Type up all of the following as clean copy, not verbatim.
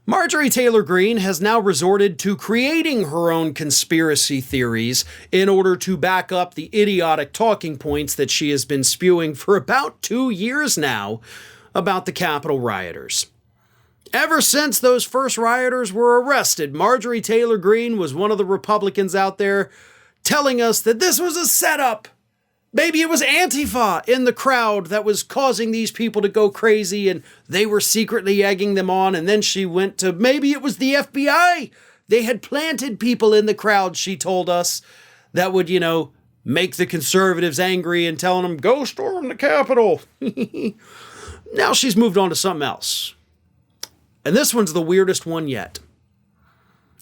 Marjorie Taylor Greene has now resorted to creating her own conspiracy theories in order to back up the idiotic talking points that she has been spewing for about 2 years now about the Capitol rioters. Ever since those first rioters were arrested, Marjorie Taylor Greene was one of the Republicans out there telling us that this was a setup. Maybe it was Antifa in the crowd that was causing these people to go crazy and they were secretly egging them on. And then she went to maybe it was the FBI. They had planted people in the crowd, she told us, that would, make the conservatives angry and telling them, go storm the Capitol. Now she's moved on to something else. And this one's the weirdest one yet.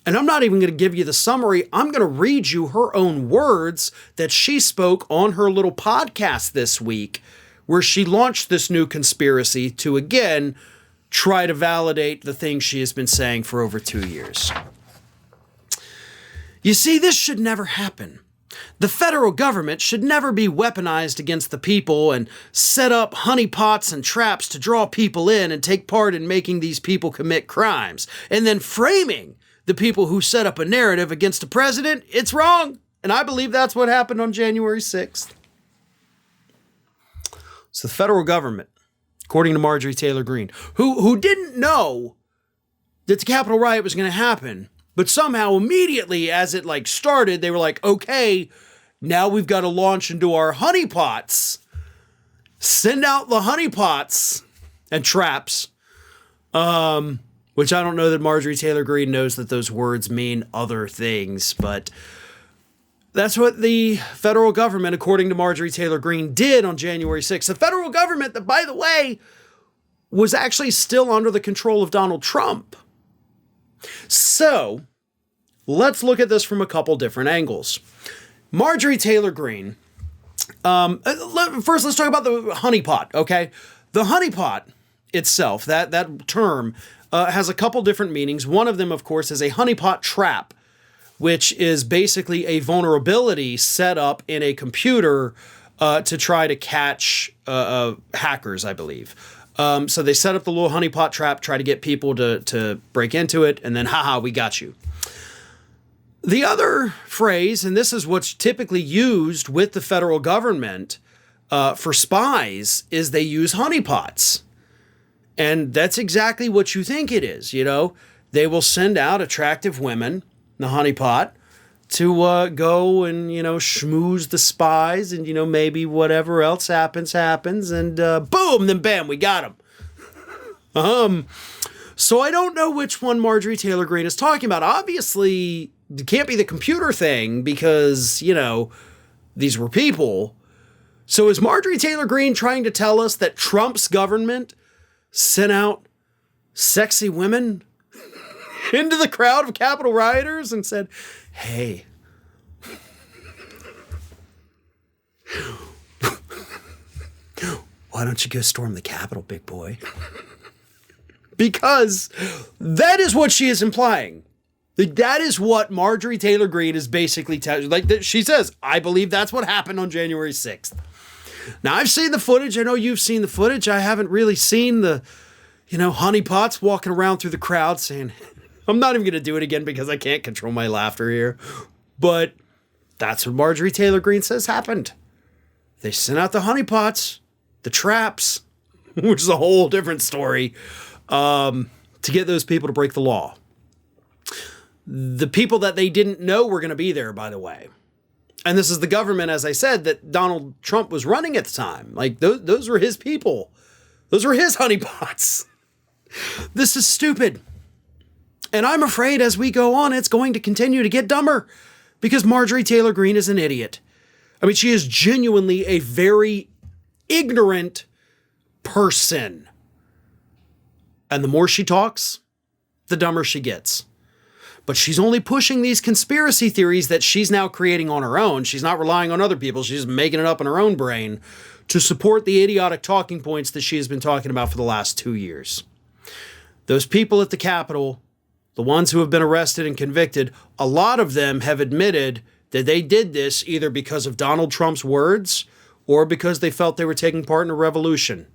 And I'm not even going to give you the summary. I'm going to read you her own words that she spoke on her little podcast this week, where she launched this new conspiracy to, again, try to validate the things she has been saying for over 2 years. You see, this should never happen. The federal government should never be weaponized against the people and set up honeypots and traps to draw people in and take part in making these people commit crimes, and then framing the people who set up a narrative against a president. It's wrong. And I believe that's what happened on January 6th. So the federal government, according to Marjorie Taylor Greene, who didn't know that the Capitol riot was going to happen, but somehow immediately as it started, they were like, okay, now we've got to launch into our honeypots. Send out the honeypots and traps. Which I don't know that Marjorie Taylor Greene knows that those words mean other things, but that's what the federal government, according to Marjorie Taylor Greene, did on January 6th. The federal government that, by the way, was actually still under the control of Donald Trump. So, let's look at this from a couple different angles. Marjorie Taylor Greene, first let's talk about the honeypot, okay? The honeypot itself, that term, has a couple different meanings. One of them, of course, is a honeypot trap, which is basically a vulnerability set up in a computer to try to catch hackers, I believe. So they set up the little honeypot trap, try to get people to break into it, and then, haha, we got you. The other phrase, and this is what's typically used with the federal government for spies, is they use honeypots. And that's exactly what you think it is, They will send out attractive women, the honeypot, to go and, schmooze the spies and, maybe whatever else happens, and boom, then bam, we got them. So I don't know which one Marjorie Taylor Greene is talking about. Obviously, it can't be the computer thing because, these were people. So is Marjorie Taylor Greene trying to tell us that Trump's government sent out sexy women into the crowd of Capitol rioters and said, hey, why don't you go storm the Capitol, big boy? Because that is what she is implying. That is what Marjorie Taylor Greene is basically telling. She says, I believe that's what happened on January 6th. Now, I've seen the footage. I know you've seen the footage. I haven't really seen the, honeypots walking around through the crowd saying, I'm not even going to do it again because I can't control my laughter here. But that's what Marjorie Taylor Greene says happened. They sent out the honeypots, the traps, which is a whole different story, to get those people to break the law. The people that they didn't know were going to be there, by the way. And this is the government, as I said, that Donald Trump was running at the time. Those were his people. Those were his honeypots. This is stupid. And I'm afraid as we go on, it's going to continue to get dumber because Marjorie Taylor Greene is an idiot. I mean, she is genuinely a very ignorant person. And the more she talks, the dumber she gets. But she's only pushing these conspiracy theories that she's now creating on her own. She's not relying on other people. She's just making it up in her own brain to support the idiotic talking points that she has been talking about for the last 2 years. Those people at the Capitol, the ones who have been arrested and convicted, a lot of them have admitted that they did this either because of Donald Trump's words or because they felt they were taking part in a revolution.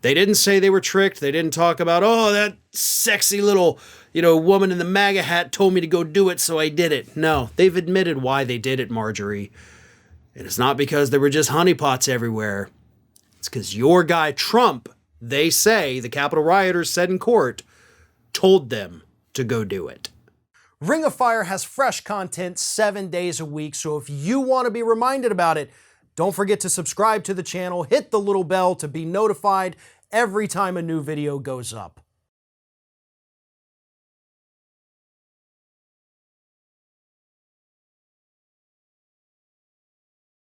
They didn't say they were tricked. They didn't talk about, oh, that sexy little, woman in the MAGA hat told me to go do it, so I did it. No, they've admitted why they did it, Marjorie. And it's not because there were just honeypots everywhere. It's because your guy, Trump, they say, the Capitol rioters said in court, told them to go do it. Ring of Fire has fresh content 7 days a week, so if you want to be reminded about it, don't forget to subscribe to the channel, hit the little bell to be notified every time a new video goes up.